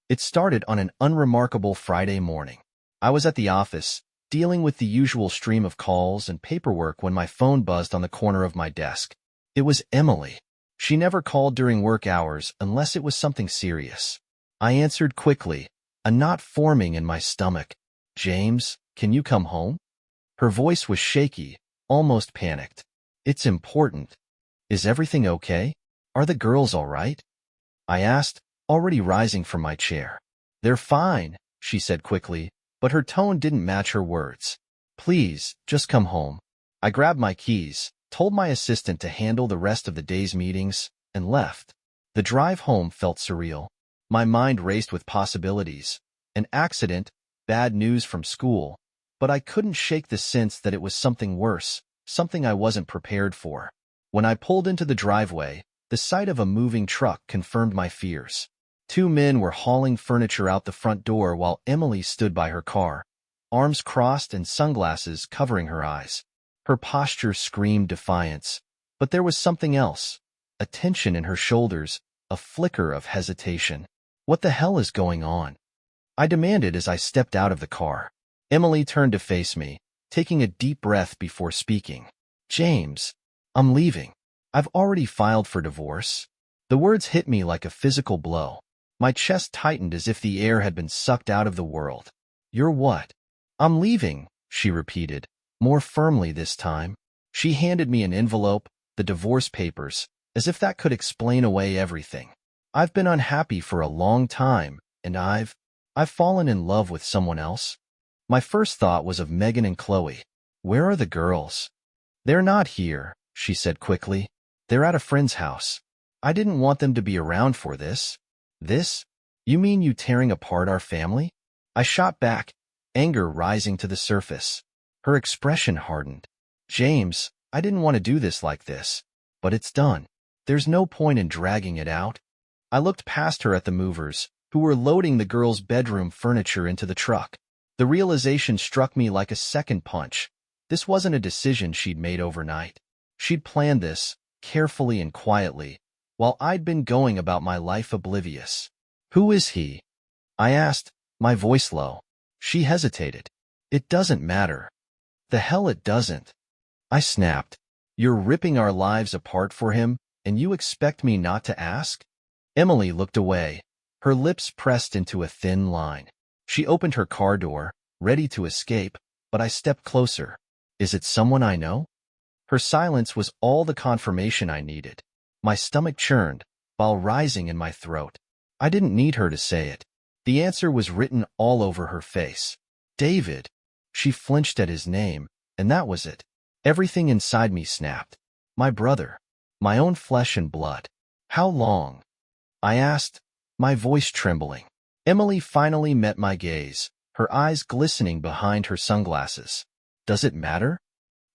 It started on an unremarkable Friday morning. I was at the office, dealing with the usual stream of calls and paperwork when my phone buzzed on the corner of my desk. It was Emily. She never called during work hours unless it was something serious. I answered quickly, a knot forming in my stomach. "James, can you come home?" Her voice was shaky, almost panicked. "It's important. Is everything okay? Are the girls all right?" I asked, already rising from my chair. "They're fine," she said quickly, but her tone didn't match her words. "Please, just come home." I grabbed my keys, told my assistant to handle the rest of the day's meetings, and left. The drive home felt surreal. My mind raced with possibilities. An accident, bad news from school, but I couldn't shake the sense that it was something worse, something I wasn't prepared for. When I pulled into the driveway, the sight of a moving truck confirmed my fears. Two men were hauling furniture out the front door while Emily stood by her car, arms crossed and sunglasses covering her eyes. Her posture screamed defiance, but there was something else, a tension in her shoulders, a flicker of hesitation. "What the hell is going on?" I demanded as I stepped out of the car. Emily turned to face me, taking a deep breath before speaking. "James, I'm leaving. I've already filed for divorce." The words hit me like a physical blow. My chest tightened as if the air had been sucked out of the world. "You're what?" "I'm leaving," she repeated, more firmly this time. She handed me an envelope, the divorce papers, as if that could explain away everything. "I've been unhappy for a long time, and I've fallen in love with someone else." My first thought was of Megan and Chloe. "Where are the girls?" "They're not here," she said quickly. "They're at a friend's house. I didn't want them to be around for this." "This? You mean you tearing apart our family?" I shot back, anger rising to the surface. Her expression hardened. "James, I didn't want to do this like this, but it's done. There's no point in dragging it out." I looked past her at the movers, who were loading the girls' bedroom furniture into the truck. The realization struck me like a second punch. This wasn't a decision she'd made overnight. She'd planned this, carefully and quietly, while I'd been going about my life oblivious. "Who is he?" I asked, my voice low. She hesitated. "It doesn't matter." "The hell it doesn't," I snapped. "You're ripping our lives apart for him, and you expect me not to ask?" Emily looked away, her lips pressed into a thin line. She opened her car door, ready to escape, but I stepped closer. "Is it someone I know?" Her silence was all the confirmation I needed. My stomach churned, while rising in my throat. I didn't need her to say it. The answer was written all over her face. "David." She flinched at his name, and that was it. Everything inside me snapped. My brother. My own flesh and blood. "How long?" I asked, my voice trembling. Emily finally met my gaze, her eyes glistening behind her sunglasses. "Does it matter?"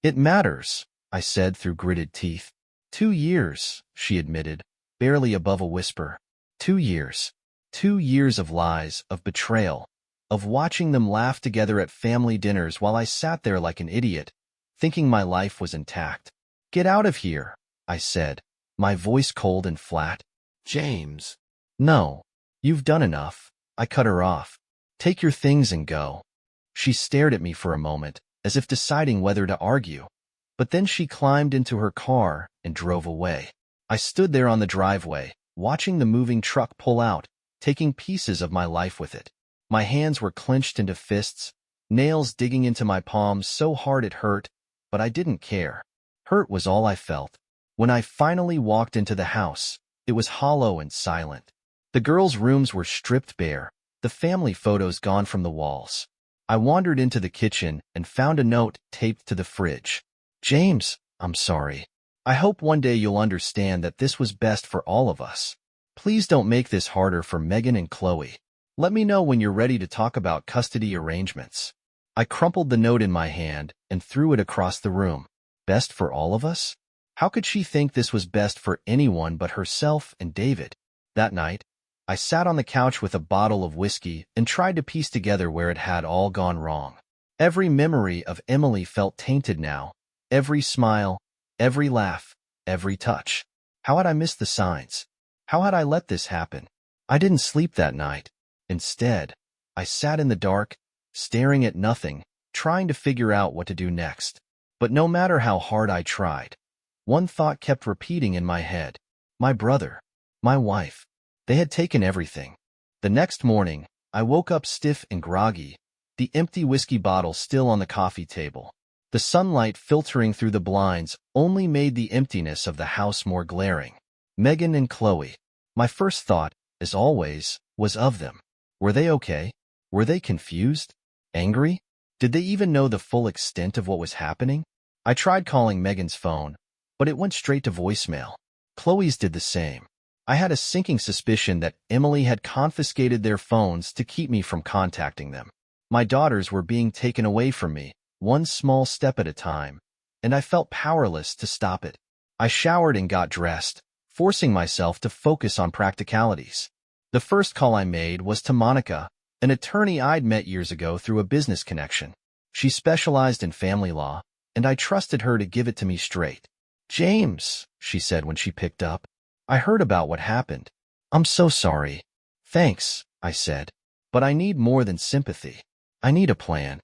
"It matters," I said through gritted teeth. 2 years, she admitted, barely above a whisper. 2 years. 2 years of lies, of betrayal, of watching them laugh together at family dinners while I sat there like an idiot, thinking my life was intact. "Get out of here," I said, my voice cold and flat. "James." "No. You've done enough." I cut her off. "Take your things and go." She stared at me for a moment, as if deciding whether to argue. But then she climbed into her car and drove away. I stood there on the driveway, watching the moving truck pull out, taking pieces of my life with it. My hands were clenched into fists, nails digging into my palms so hard it hurt, but I didn't care. Hurt was all I felt. When I finally walked into the house, it was hollow and silent. The girls' rooms were stripped bare, the family photos gone from the walls. I wandered into the kitchen and found a note taped to the fridge. "James, I'm sorry. I hope one day you'll understand that this was best for all of us. Please don't make this harder for Megan and Chloe. Let me know when you're ready to talk about custody arrangements." I crumpled the note in my hand and threw it across the room. Best for all of us? How could she think this was best for anyone but herself and David? That night, I sat on the couch with a bottle of whiskey and tried to piece together where it had all gone wrong. Every memory of Emily felt tainted now. Every smile, every laugh, every touch. How had I missed the signs? How had I let this happen? I didn't sleep that night. Instead, I sat in the dark, staring at nothing, trying to figure out what to do next. But no matter how hard I tried, one thought kept repeating in my head. My brother, my wife, they had taken everything. The next morning, I woke up stiff and groggy, the empty whiskey bottle still on the coffee table. The sunlight filtering through the blinds only made the emptiness of the house more glaring. Megan and Chloe. My first thought, as always, was of them. Were they okay? Were they confused? Angry? Did they even know the full extent of what was happening? I tried calling Megan's phone, but it went straight to voicemail. Chloe's did the same. I had a sinking suspicion that Emily had confiscated their phones to keep me from contacting them. My daughters were being taken away from me, one small step at a time, and I felt powerless to stop it. I showered and got dressed, forcing myself to focus on practicalities. The first call I made was to Monica, an attorney I'd met years ago through a business connection. She specialized in family law, and I trusted her to give it to me straight. "James," she said when she picked up, "I heard about what happened. I'm so sorry." "Thanks," I said, "but I need more than sympathy. I need a plan."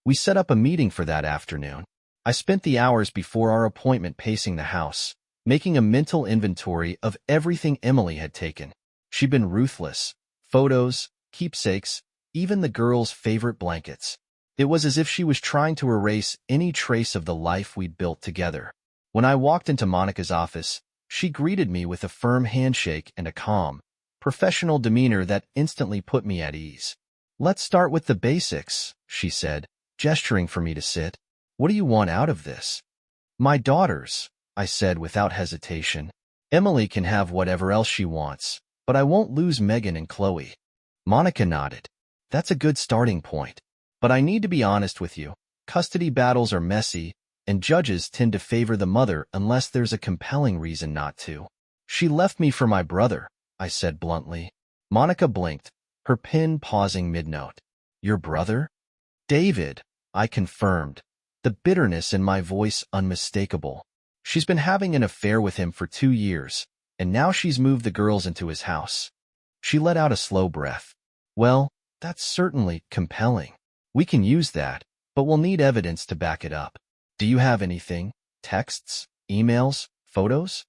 We set up a meeting for that afternoon. I spent the hours before our appointment pacing the house, making a mental inventory of everything Emily had taken. She'd been ruthless. Photos, keepsakes, even the girls' favorite blankets. It was as if she was trying to erase any trace of the life we'd built together. When I walked into Monica's office, she greeted me with a firm handshake and a calm, professional demeanor that instantly put me at ease. "Let's start with the basics," she said, gesturing for me to sit. "What do you want out of this?" "My daughters," I said without hesitation. "Emily can have whatever else she wants, but I won't lose Megan and Chloe." Monica nodded. "That's a good starting point. But I need to be honest with you. Custody battles are messy, and judges tend to favor the mother unless there's a compelling reason not to." "She left me for my brother," I said bluntly. Monica blinked, her pen pausing mid-note. "Your brother?" "David," I confirmed, the bitterness in my voice unmistakable. "She's been having an affair with him for 2 years, and now she's moved the girls into his house." She let out a slow breath. "Well, that's certainly compelling. We can use that, but we'll need evidence to back it up. Do you have anything? Texts? Emails? Photos?"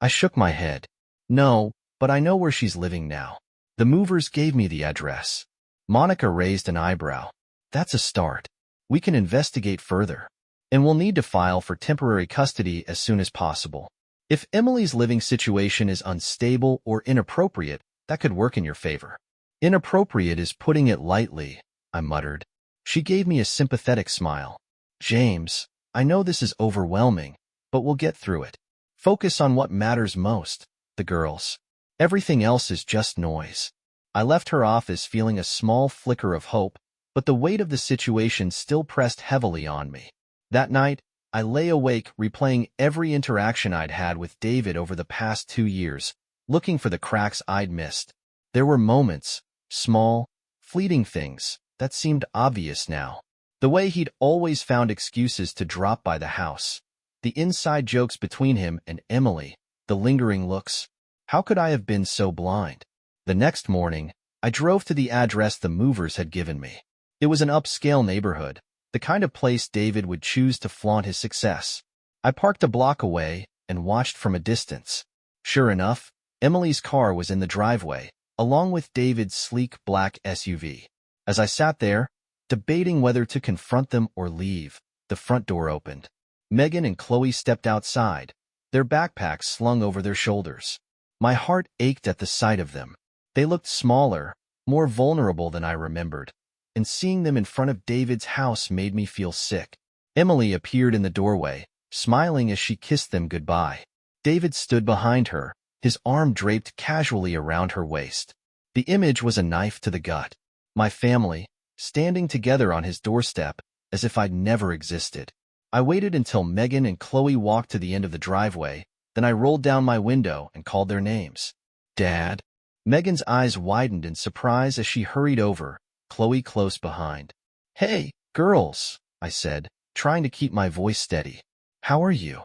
I shook my head. "No, but I know where she's living now. The movers gave me the address." Monica raised an eyebrow. "That's a start. We can investigate further. And we'll need to file for temporary custody as soon as possible. If Emily's living situation is unstable or inappropriate, that could work in your favor." "Inappropriate is putting it lightly," I muttered. She gave me a sympathetic smile. "James, I know this is overwhelming, but we'll get through it. Focus on what matters most, the girls. Everything else is just noise." I left her office feeling a small flicker of hope, but the weight of the situation still pressed heavily on me. That night, I lay awake replaying every interaction I'd had with David over the past 2 years, looking for the cracks I'd missed. There were moments, small, fleeting things, that seemed obvious now. The way he'd always found excuses to drop by the house, the inside jokes between him and Emily, the lingering looks. How could I have been so blind? The next morning, I drove to the address the movers had given me. It was an upscale neighborhood, the kind of place David would choose to flaunt his success. I parked a block away and watched from a distance. Sure enough, Emily's car was in the driveway, along with David's sleek black SUV. As I sat there, debating whether to confront them or leave, the front door opened. Megan and Chloe stepped outside, their backpacks slung over their shoulders. My heart ached at the sight of them. They looked smaller, more vulnerable than I remembered, and seeing them in front of David's house made me feel sick. Emily appeared in the doorway, smiling as she kissed them goodbye. David stood behind her, his arm draped casually around her waist. The image was a knife to the gut. My family, standing together on his doorstep, as if I'd never existed. I waited until Megan and Chloe walked to the end of the driveway, then I rolled down my window and called their names. "Dad?" Megan's eyes widened in surprise as she hurried over, Chloe close behind. "Hey, girls," I said, trying to keep my voice steady. "How are you?"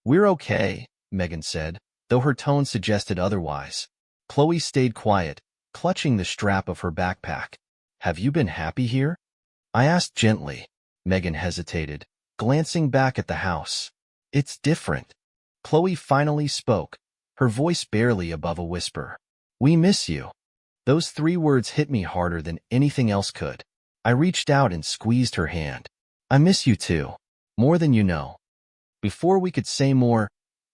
"We're okay," Megan said, though her tone suggested otherwise. Chloe stayed quiet, clutching the strap of her backpack. "Have you been happy here?" I asked gently. Megan hesitated, glancing back at the house. "It's different." Chloe finally spoke, her voice barely above a whisper. "We miss you." Those 3 words hit me harder than anything else could. I reached out and squeezed her hand. "I miss you too, more than you know." Before we could say more,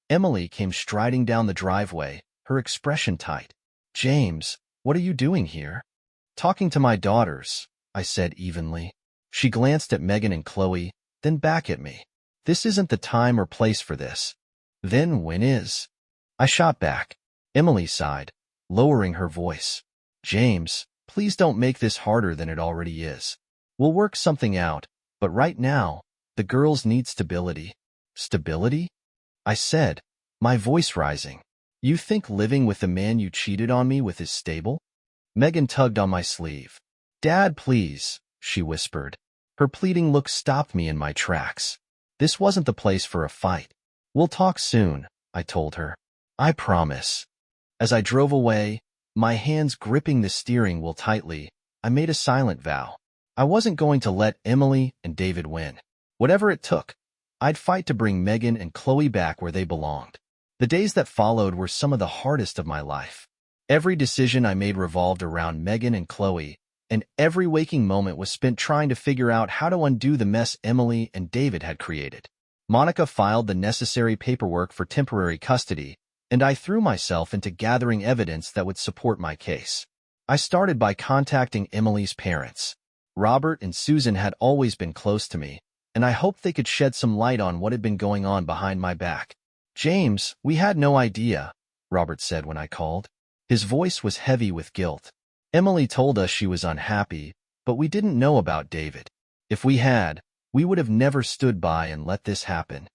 Emily came striding down the driveway, her expression tight. "James, what are you doing here?" "Talking to my daughters," I said evenly. She glanced at Megan and Chloe, then back at me. "This isn't the time or place for this." "Then when is?" I shot back. Emily sighed, lowering her voice. "James, please don't make this harder than it already is. We'll work something out, but right now, the girls need stability." "Stability?" I said, my voice rising. "You think living with the man you cheated on me with is stable?" Megan tugged on my sleeve. "Dad, please," she whispered. Her pleading look stopped me in my tracks. This wasn't the place for a fight. "We'll talk soon," I told her. "I promise." As I drove away, my hands gripping the steering wheel tightly, I made a silent vow. I wasn't going to let Emily and David win. Whatever it took, I'd fight to bring Megan and Chloe back where they belonged. The days that followed were some of the hardest of my life. Every decision I made revolved around Megan and Chloe, and every waking moment was spent trying to figure out how to undo the mess Emily and David had created. Monica filed the necessary paperwork for temporary custody, and I threw myself into gathering evidence that would support my case. I started by contacting Emily's parents. Robert and Susan had always been close to me, and I hoped they could shed some light on what had been going on behind my back. "James, we had no idea," Robert said when I called. His voice was heavy with guilt. "Emily told us she was unhappy, but we didn't know about David. If we had, we would have never stood by and let this happen."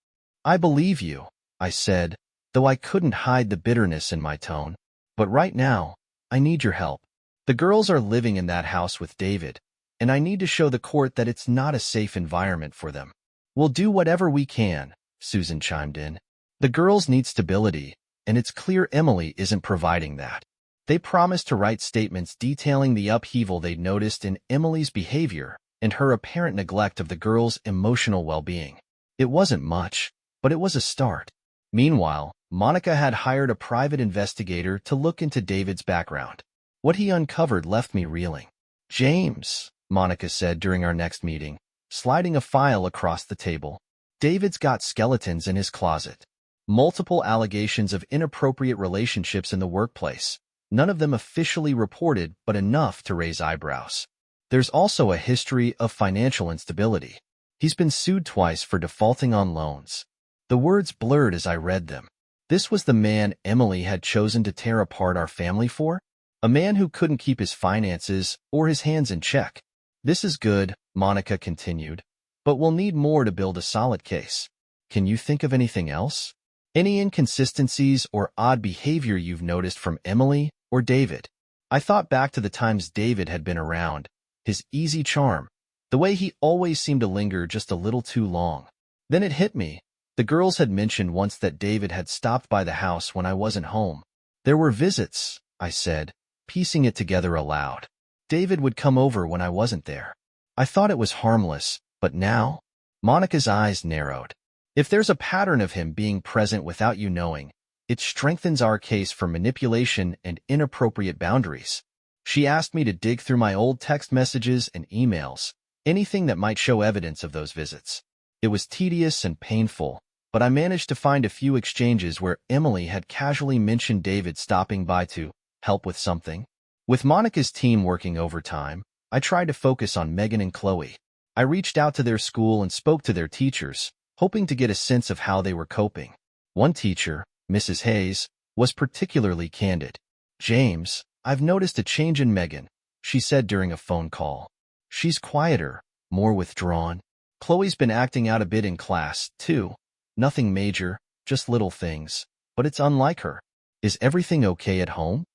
"I believe you," I said, though I couldn't hide the bitterness in my tone. "But right now, I need your help. The girls are living in that house with David, and I need to show the court that it's not a safe environment for them." "We'll do whatever we can," Susan chimed in. "The girls need stability, and it's clear Emily isn't providing that." They promised to write statements detailing the upheaval they'd noticed in Emily's behavior and her apparent neglect of the girls' emotional well-being. It wasn't much, but it was a start. Meanwhile, Monica had hired a private investigator to look into David's background. What he uncovered left me reeling. "James," Monica said during our next meeting, sliding a file across the table, "David's got skeletons in his closet. Multiple allegations of inappropriate relationships in the workplace. None of them officially reported, but enough to raise eyebrows. There's also a history of financial instability. He's been sued twice for defaulting on loans." The words blurred as I read them. This was the man Emily had chosen to tear apart our family for? A man who couldn't keep his finances or his hands in check. "This is good," Monica continued, "but we'll need more to build a solid case. Can you think of anything else? Any inconsistencies or odd behavior you've noticed from Emily or David?" I thought back to the times David had been around, his easy charm, the way he always seemed to linger just a little too long. Then it hit me. The girls had mentioned once that David had stopped by the house when I wasn't home. "There were visits," I said, piecing it together aloud. "David would come over when I wasn't there." I thought it was harmless, but now? Monica's eyes narrowed. "If there's a pattern of him being present without you knowing, it strengthens our case for manipulation and inappropriate boundaries." She asked me to dig through my old text messages and emails, anything that might show evidence of those visits. It was tedious and painful, but I managed to find a few exchanges where Emily had casually mentioned David stopping by to help with something. With Monica's team working overtime, I tried to focus on Megan and Chloe. I reached out to their school and spoke to their teachers, hoping to get a sense of how they were coping. One teacher, Mrs. Hayes, was particularly candid. "James, I've noticed a change in Megan," she said during a phone call. "She's quieter, more withdrawn. Chloe's been acting out a bit in class, too. Nothing major, just little things, but it's unlike her. Is everything okay at home?"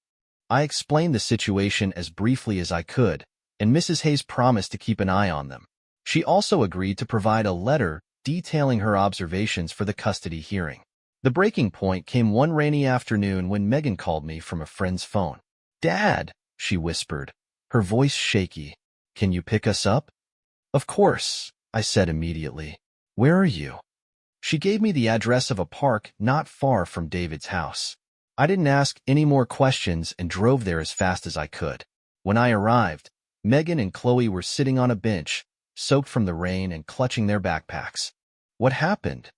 I explained the situation as briefly as I could, and Mrs. Hayes promised to keep an eye on them. She also agreed to provide a letter detailing her observations for the custody hearing. The breaking point came one rainy afternoon when Megan called me from a friend's phone. "Dad," she whispered, her voice shaky. Can you pick us up? Of course, I said immediately. Where are you? She gave me the address of a park not far from David's house. I didn't ask any more questions and drove there as fast as I could. When I arrived, Megan and Chloe were sitting on a bench, soaked from the rain and clutching their backpacks. What happened?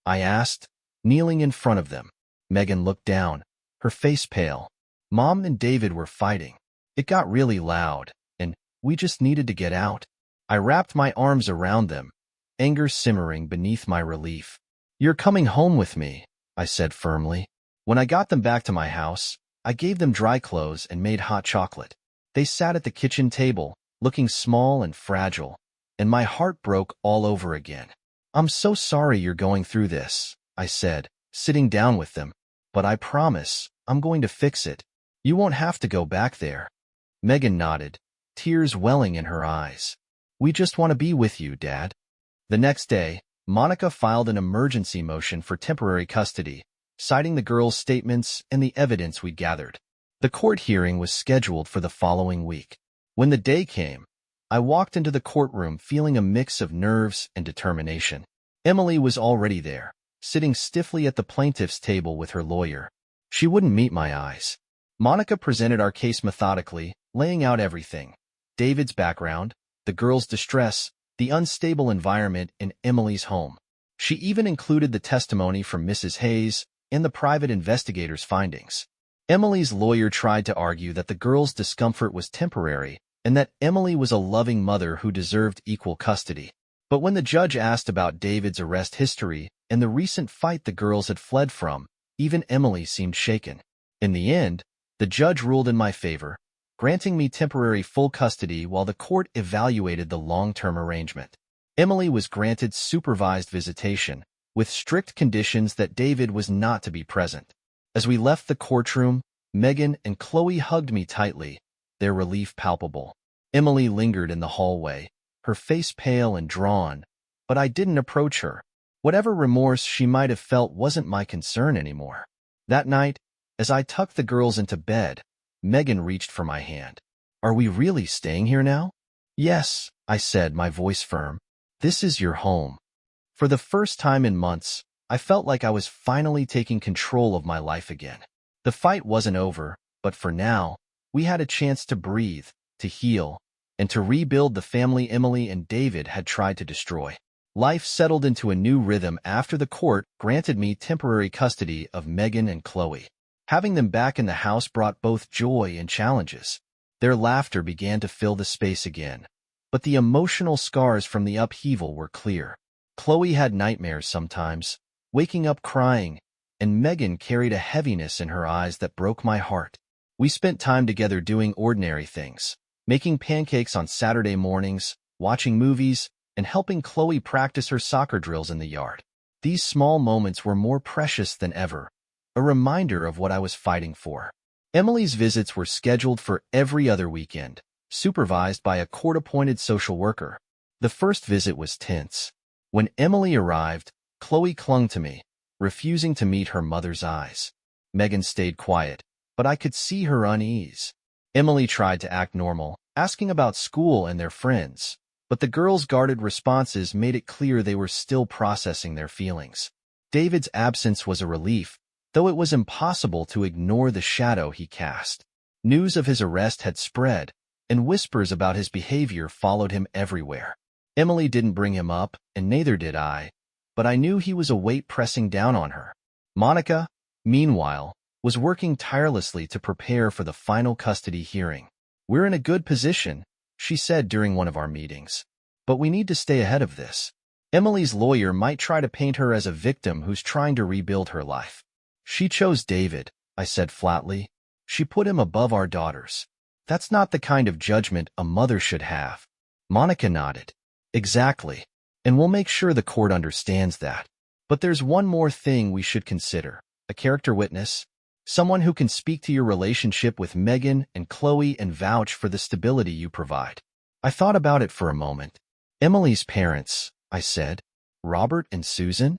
I asked, kneeling in front of them. Megan looked down, her face pale. Mom and David were fighting. It got really loud, and we just needed to get out. I wrapped my arms around them, anger simmering beneath my relief. You're coming home with me, I said firmly. When I got them back to my house, I gave them dry clothes and made hot chocolate. They sat at the kitchen table, looking small and fragile, and my heart broke all over again. I'm so sorry you're going through this, I said, sitting down with them, but I promise I'm going to fix it. You won't have to go back there. Megan nodded, tears welling in her eyes. We just want to be with you, Dad. The next day, Monica filed an emergency motion for temporary custody, citing the girls' statements and the evidence we'd gathered. The court hearing was scheduled for the following week. When the day came, I walked into the courtroom feeling a mix of nerves and determination. Emily was already there, sitting stiffly at the plaintiff's table with her lawyer. She wouldn't meet my eyes. Monica presented our case methodically, laying out everything: David's background, the girls' distress, the unstable environment in Emily's home. She even included the testimony from Mrs. Hayes and the private investigator's findings. Emily's lawyer tried to argue that the girls' discomfort was temporary and that Emily was a loving mother who deserved equal custody. But when the judge asked about David's arrest history and the recent fight the girls had fled from, even Emily seemed shaken. In the end, the judge ruled in my favor, granting me temporary full custody while the court evaluated the long-term arrangement. Emily was granted supervised visitation, with strict conditions that David was not to be present. As we left the courtroom, Megan and Chloe hugged me tightly, their relief palpable. Emily lingered in the hallway, her face pale and drawn, but I didn't approach her. Whatever remorse she might have felt wasn't my concern anymore. That night, as I tucked the girls into bed, Megan reached for my hand. Are we really staying here now? Yes, I said, my voice firm. This is your home. For the first time in months, I felt like I was finally taking control of my life again. The fight wasn't over, but for now, we had a chance to breathe, to heal, and to rebuild the family Emily and David had tried to destroy. Life settled into a new rhythm after the court granted me temporary custody of Megan and Chloe. Having them back in the house brought both joy and challenges. Their laughter began to fill the space again, but the emotional scars from the upheaval were clear. Chloe had nightmares sometimes, waking up crying, and Megan carried a heaviness in her eyes that broke my heart. We spent time together doing ordinary things, making pancakes on Saturday mornings, watching movies, and helping Chloe practice her soccer drills in the yard. These small moments were more precious than ever, a reminder of what I was fighting for. Emily's visits were scheduled for every other weekend, supervised by a court-appointed social worker. The first visit was tense. When Emily arrived, Chloe clung to me, refusing to meet her mother's eyes. Megan stayed quiet, but I could see her unease. Emily tried to act normal, asking about school and their friends, but the girls' guarded responses made it clear they were still processing their feelings. David's absence was a relief, though it was impossible to ignore the shadow he cast. News of his arrest had spread, and whispers about his behavior followed him everywhere. Emily didn't bring him up, and neither did I, but I knew he was a weight pressing down on her. Monica, meanwhile, was working tirelessly to prepare for the final custody hearing. We're in a good position, she said during one of our meetings, but we need to stay ahead of this. Emily's lawyer might try to paint her as a victim who's trying to rebuild her life. She chose David, I said flatly. She put him above our daughters. That's not the kind of judgment a mother should have. Monica nodded. Exactly. And we'll make sure the court understands that. But there's one more thing we should consider. A character witness. Someone who can speak to your relationship with Megan and Chloe and vouch for the stability you provide. I thought about it for a moment. Emily's parents, I said. Robert and Susan?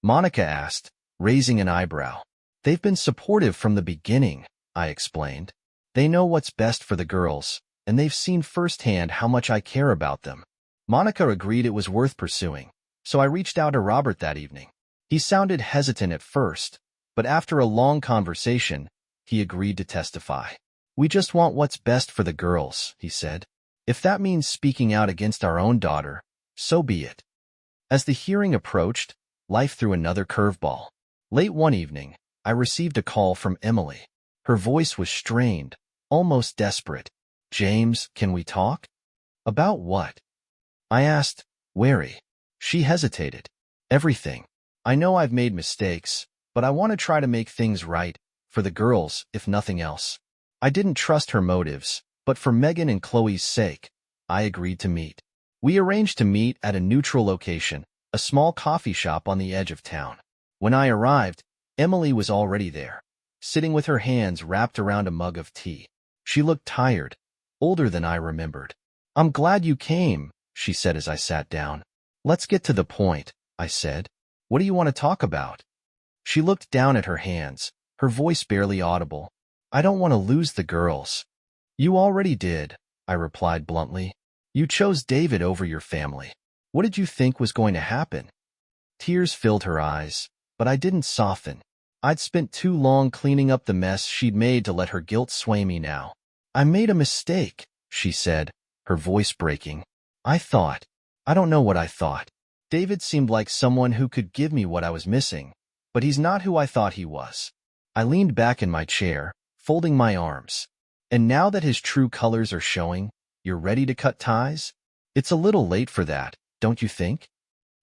Monica asked, raising an eyebrow. They've been supportive from the beginning, I explained. They know what's best for the girls, and they've seen firsthand how much I care about them. Monica agreed it was worth pursuing, so I reached out to Robert that evening. He sounded hesitant at first, but after a long conversation, he agreed to testify. "We just want what's best for the girls," he said. "If that means speaking out against our own daughter, so be it." As the hearing approached, life threw another curveball. Late one evening, I received a call from Emily. Her voice was strained, almost desperate. "James, can we talk?" "About what?" I asked, wary. She hesitated. "Everything. I know I've made mistakes, but I want to try to make things right, for the girls, if nothing else." I didn't trust her motives, but for Megan and Chloe's sake, I agreed to meet. We arranged to meet at a neutral location, a small coffee shop on the edge of town. When I arrived, Emily was already there, sitting with her hands wrapped around a mug of tea. She looked tired, older than I remembered. "I'm glad you came," she said as I sat down. "Let's get to the point," I said. "What do you want to talk about?" She looked down at her hands, her voice barely audible. "I don't want to lose the girls." "You already did," I replied bluntly. "You chose David over your family. What did you think was going to happen?" Tears filled her eyes, but I didn't soften. I'd spent too long cleaning up the mess she'd made to let her guilt sway me now. "I made a mistake," she said, her voice breaking. I don't know what I thought. David seemed like someone who could give me what I was missing, but he's not who I thought he was." I leaned back in my chair, folding my arms. "And now that his true colors are showing, you're ready to cut ties? It's a little late for that, don't you think?"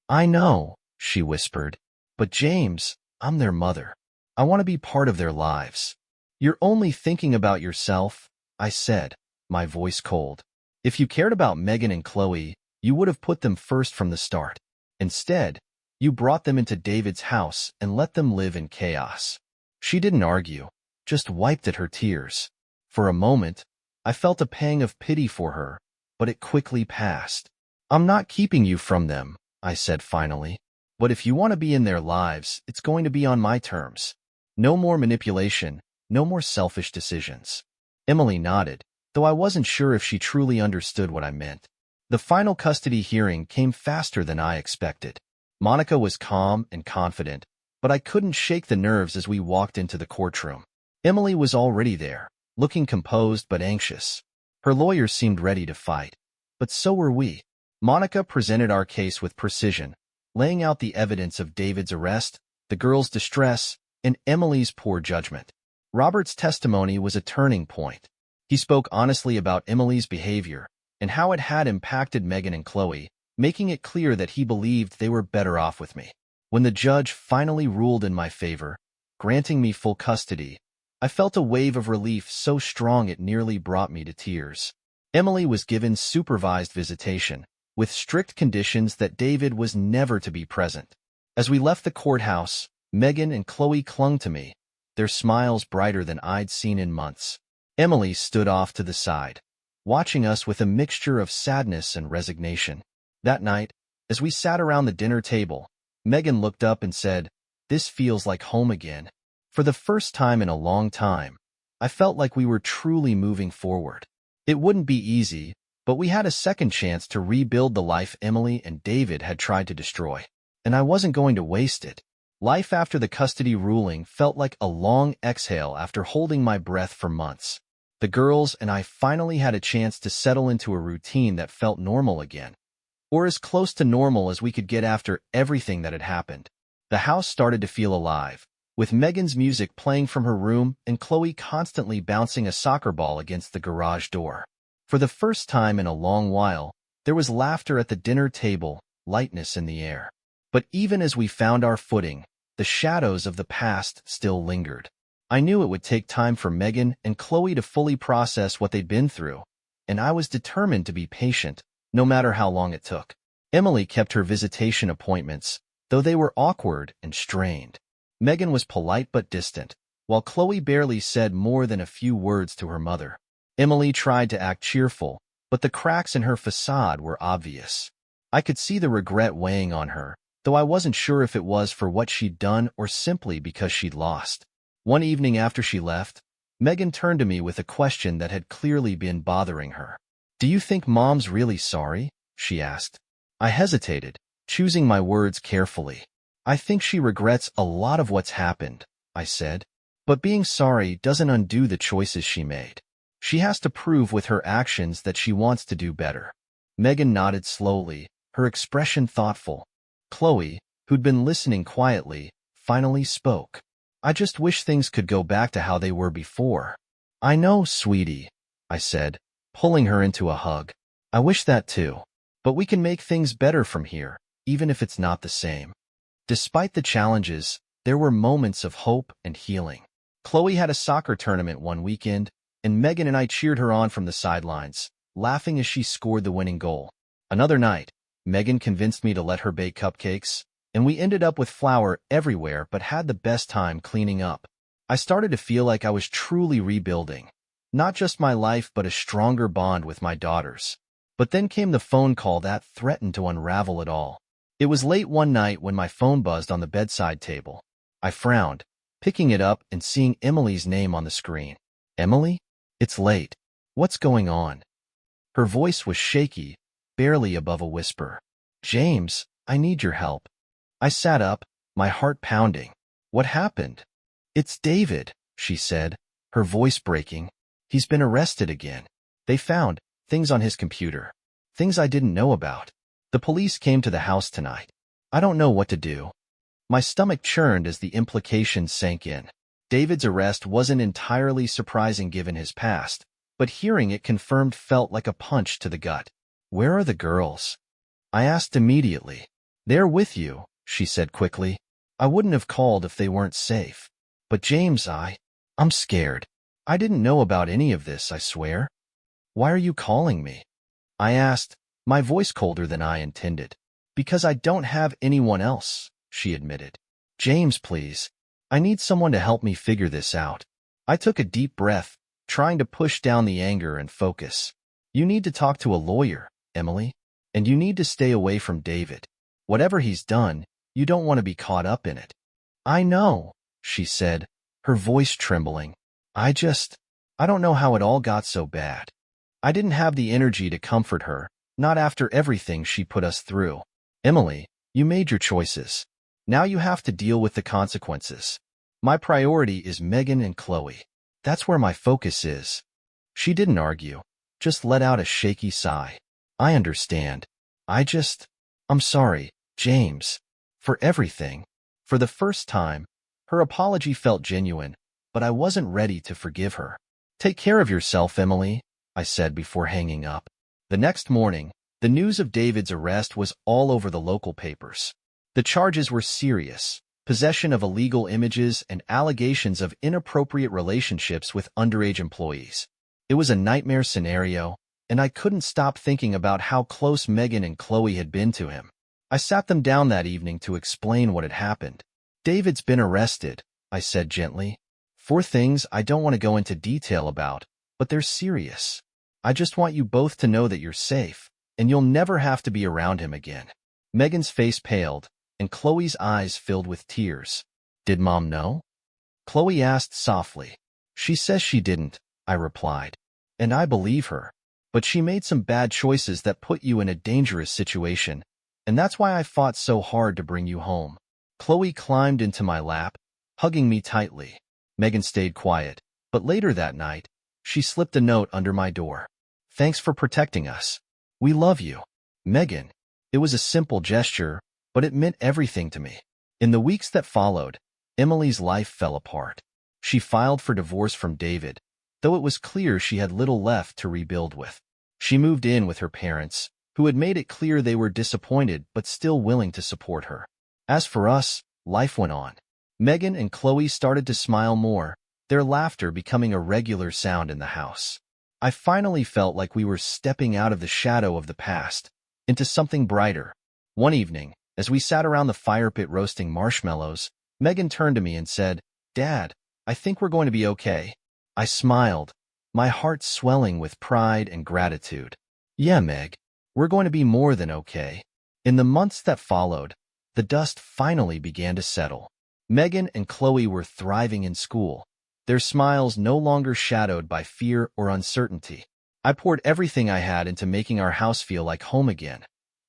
"I know," she whispered. "But James, I'm their mother. I want to be part of their lives." "You're only thinking about yourself," I said, my voice cold. "If you cared about Megan and Chloe, you would have put them first from the start. Instead, you brought them into David's house and let them live in chaos." She didn't argue, just wiped at her tears. For a moment, I felt a pang of pity for her, but it quickly passed. "I'm not keeping you from them," I said finally. "But if you want to be in their lives, it's going to be on my terms. No more manipulation, no more selfish decisions." Emily nodded, though I wasn't sure if she truly understood what I meant. The final custody hearing came faster than I expected. Monica was calm and confident, but I couldn't shake the nerves as we walked into the courtroom. Emily was already there, looking composed but anxious. Her lawyers seemed ready to fight, but so were we. Monica presented our case with precision, laying out the evidence of David's arrest, the girl's distress, and Emily's poor judgment. Robert's testimony was a turning point. He spoke honestly about Emily's behavior and how it had impacted Megan and Chloe, making it clear that he believed they were better off with me. When the judge finally ruled in my favor, granting me full custody, I felt a wave of relief so strong it nearly brought me to tears. Emily was given supervised visitation, with strict conditions that David was never to be present. As we left the courthouse, Megan and Chloe clung to me, their smiles brighter than I'd seen in months. Emily stood off to the side, watching us with a mixture of sadness and resignation. That night, as we sat around the dinner table, Megan looked up and said, "This feels like home again." For the first time in a long time, I felt like we were truly moving forward. It wouldn't be easy, but we had a second chance to rebuild the life Emily and David had tried to destroy, and I wasn't going to waste it. Life after the custody ruling felt like a long exhale after holding my breath for months. The girls and I finally had a chance to settle into a routine that felt normal again, or as close to normal as we could get after everything that had happened. The house started to feel alive, with Megan's music playing from her room and Chloe constantly bouncing a soccer ball against the garage door. For the first time in a long while, there was laughter at the dinner table, lightness in the air. But even as we found our footing, the shadows of the past still lingered. I knew it would take time for Megan and Chloe to fully process what they'd been through, and I was determined to be patient, no matter how long it took. Emily kept her visitation appointments, though they were awkward and strained. Megan was polite but distant, while Chloe barely said more than a few words to her mother. Emily tried to act cheerful, but the cracks in her facade were obvious. I could see the regret weighing on her, though I wasn't sure if it was for what she'd done or simply because she'd lost. One evening after she left, Megan turned to me with a question that had clearly been bothering her. "Do you think Mom's really sorry?" she asked. I hesitated, choosing my words carefully. "I think she regrets a lot of what's happened," I said. "But being sorry doesn't undo the choices she made. She has to prove with her actions that she wants to do better." Megan nodded slowly, her expression thoughtful. Chloe, who'd been listening quietly, finally spoke. "I just wish things could go back to how they were before." "I know, sweetie," I said, pulling her into a hug. "I wish that too. But we can make things better from here, even if it's not the same." Despite the challenges, there were moments of hope and healing. Chloe had a soccer tournament one weekend, and Megan and I cheered her on from the sidelines, laughing as she scored the winning goal. Another night, Megan convinced me to let her bake cupcakes, and we ended up with flour everywhere but had the best time cleaning up. I started to feel like I was truly rebuilding, not just my life but a stronger bond with my daughters. But then came the phone call that threatened to unravel it all. It was late one night when my phone buzzed on the bedside table. I frowned, picking it up and seeing Emily's name on the screen. "Emily? It's late. What's going on?" Her voice was shaky, barely above a whisper. "James, I need your help." I sat up, my heart pounding. "What happened?" "It's David," she said, her voice breaking. "He's been arrested again. They found things on his computer. Things I didn't know about. The police came to the house tonight. I don't know what to do." My stomach churned as the implications sank in. David's arrest wasn't entirely surprising given his past, but hearing it confirmed felt like a punch to the gut. "Where are the girls?" I asked immediately. "They're with you," she said quickly. "I wouldn't have called if they weren't safe. But James, I'm scared. I didn't know about any of this, I swear." "Why are you calling me?" I asked, my voice colder than I intended. "Because I don't have anyone else," she admitted. "James, please. I need someone to help me figure this out." I took a deep breath, trying to push down the anger and focus. "You need to talk to a lawyer, Emily. And you need to stay away from David. Whatever he's done, you don't want to be caught up in it." "I know," she said, her voice trembling. I don't know how it all got so bad." I didn't have the energy to comfort her, not after everything she put us through. "Emily, you made your choices. Now you have to deal with the consequences. My priority is Megan and Chloe. That's where my focus is." She didn't argue, just let out a shaky sigh. "I understand. I'm sorry, James, for everything." For the first time, her apology felt genuine, but I wasn't ready to forgive her. "Take care of yourself, Emily," I said before hanging up. The next morning, the news of David's arrest was all over the local papers. The charges were serious: possession of illegal images and allegations of inappropriate relationships with underage employees. It was a nightmare scenario, and I couldn't stop thinking about how close Megan and Chloe had been to him. I sat them down that evening to explain what had happened. "David's been arrested," I said gently. "For things I don't want to go into detail about, but they're serious. I just want you both to know that you're safe, and you'll never have to be around him again." Megan's face paled, and Chloe's eyes filled with tears. "Did Mom know?" Chloe asked softly. "She says she didn't," I replied. "And I believe her. But she made some bad choices that put you in a dangerous situation, and that's why I fought so hard to bring you home." Chloe climbed into my lap, hugging me tightly. Megan stayed quiet, but later that night, she slipped a note under my door. "Thanks for protecting us. We love you, Megan." It was a simple gesture, but it meant everything to me. In the weeks that followed, Emily's life fell apart. She filed for divorce from David, though it was clear she had little left to rebuild with. She moved in with her parents, who had made it clear they were disappointed but still willing to support her. As for us, life went on. Megan and Chloe started to smile more, their laughter becoming a regular sound in the house. I finally felt like we were stepping out of the shadow of the past, into something brighter. One evening, as we sat around the fire pit roasting marshmallows, Megan turned to me and said, "Dad, I think we're going to be okay." I smiled, my heart swelling with pride and gratitude. "Yeah, Meg, we're going to be more than okay." In the months that followed, the dust finally began to settle. Megan and Chloe were thriving in school. their smiles no longer shadowed by fear or uncertainty. I poured everything I had into making our house feel like home again.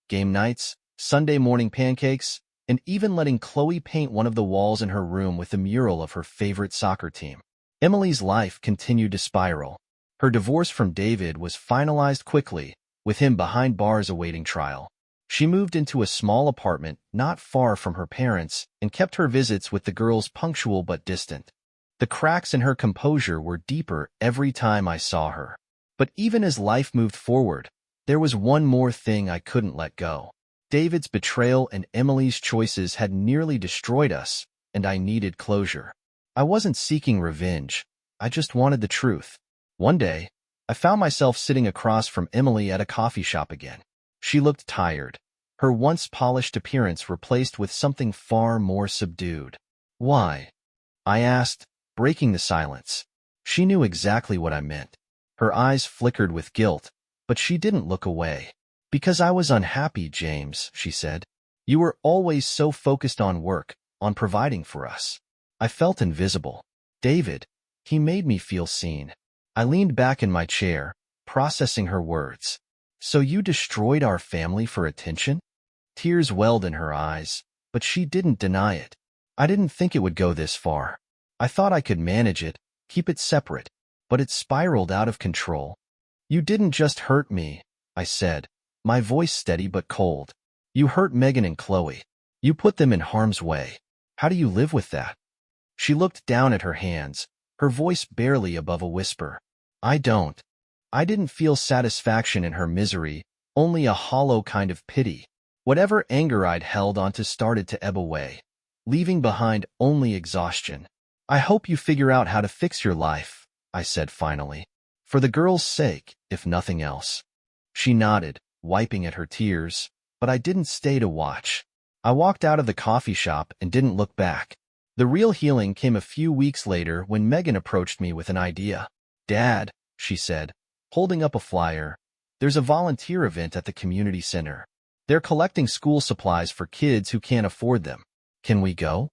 Game nights, Sunday morning pancakes, and even letting Chloe paint one of the walls in her room with a mural of her favorite soccer team. Emily's life continued to spiral. Her divorce from David was finalized quickly, with him behind bars awaiting trial. She moved into a small apartment not far from her parents and kept her visits with the girls punctual but distant. The cracks in her composure were deeper every time I saw her. But even as life moved forward, there was one more thing I couldn't let go. David's betrayal and Emily's choices had nearly destroyed us, and I needed closure. I wasn't seeking revenge. I just wanted the truth. One day, I found myself sitting across from Emily at a coffee shop again. She looked tired, her once polished appearance replaced with something far more subdued. "Why?" I asked, breaking the silence. She knew exactly what I meant. Her eyes flickered with guilt, but she didn't look away. "Because I was unhappy, James," she said. "You were always so focused on work, on providing for us. I felt invisible. David, he made me feel seen." I leaned back in my chair, processing her words. "So you destroyed our family for attention?" Tears welled in her eyes, but she didn't deny it. "I didn't think it would go this far. I thought I could manage it, keep it separate, but it spiraled out of control." "You didn't just hurt me," I said, my voice steady but cold. "You hurt Megan and Chloe. You put them in harm's way. How do you live with that?" She looked down at her hands, her voice barely above a whisper. "I don't." I didn't feel satisfaction in her misery, only a hollow kind of pity. Whatever anger I'd held onto started to ebb away, leaving behind only exhaustion. "I hope you figure out how to fix your life," I said finally. "For the girl's sake, if nothing else." She nodded, wiping at her tears, but I didn't stay to watch. I walked out of the coffee shop and didn't look back. The real healing came a few weeks later when Megan approached me with an idea. "Dad," she said, holding up a flyer, "there's a volunteer event at the community center. They're collecting school supplies for kids who can't afford them. Can we go?"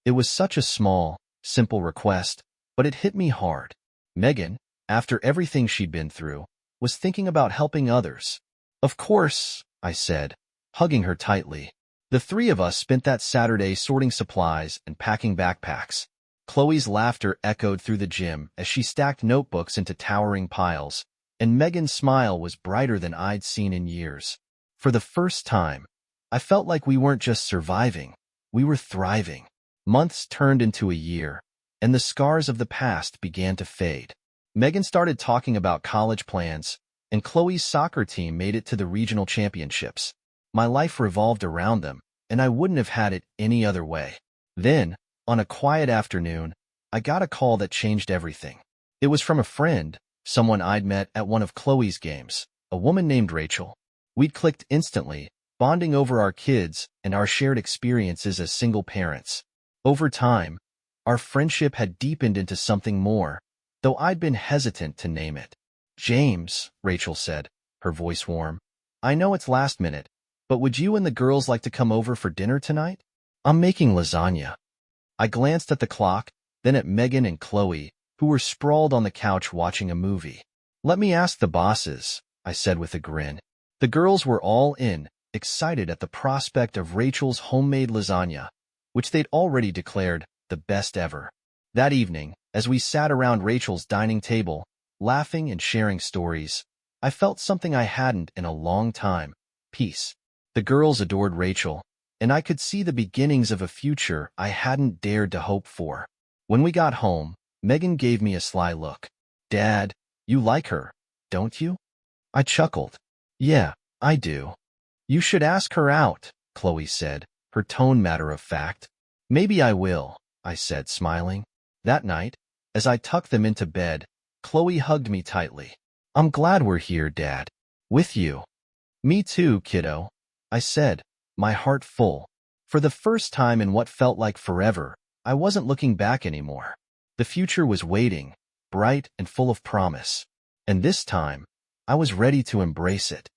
It was such a small, simple request, but it hit me hard. Megan, after everything she'd been through, was thinking about helping others. "Of course," I said, hugging her tightly. The three of us spent that Saturday sorting supplies and packing backpacks. Chloe's laughter echoed through the gym as she stacked notebooks into towering piles, and Megan's smile was brighter than I'd seen in years. For the first time, I felt like we weren't just surviving, we were thriving. Months turned into a year, and the scars of the past began to fade. Megan started talking about college plans, and Chloe's soccer team made it to the regional championships. My life revolved around them, and I wouldn't have had it any other way. Then, on a quiet afternoon, I got a call that changed everything. It was from a friend, someone I'd met at one of Chloe's games, a woman named Rachel. We'd clicked instantly, bonding over our kids and our shared experiences as single parents. Over time, our friendship had deepened into something more, though I'd been hesitant to name it. "James," Rachel said, her voice warm, "I know it's last minute, but would you and the girls like to come over for dinner tonight? I'm making lasagna." I glanced at the clock, then at Megan and Chloe, who were sprawled on the couch watching a movie. "Let me ask the bosses," I said with a grin. The girls were all in, excited at the prospect of Rachel's homemade lasagna, which they'd already declared the best ever. That evening, as we sat around Rachel's dining table, laughing and sharing stories, I felt something I hadn't in a long time: peace. The girls adored Rachel, and I could see the beginnings of a future I hadn't dared to hope for. When we got home, Megan gave me a sly look. "Dad, you like her, don't you?" I chuckled. "Yeah, I do." "You should ask her out," Chloe said, her tone matter-of-fact. "Maybe I will," I said, smiling. That night, as I tucked them into bed, Chloe hugged me tightly. "I'm glad we're here, Dad. With you." "Me too, kiddo," I said, my heart full. For the first time in what felt like forever, I wasn't looking back anymore. The future was waiting, bright and full of promise. And this time, I was ready to embrace it.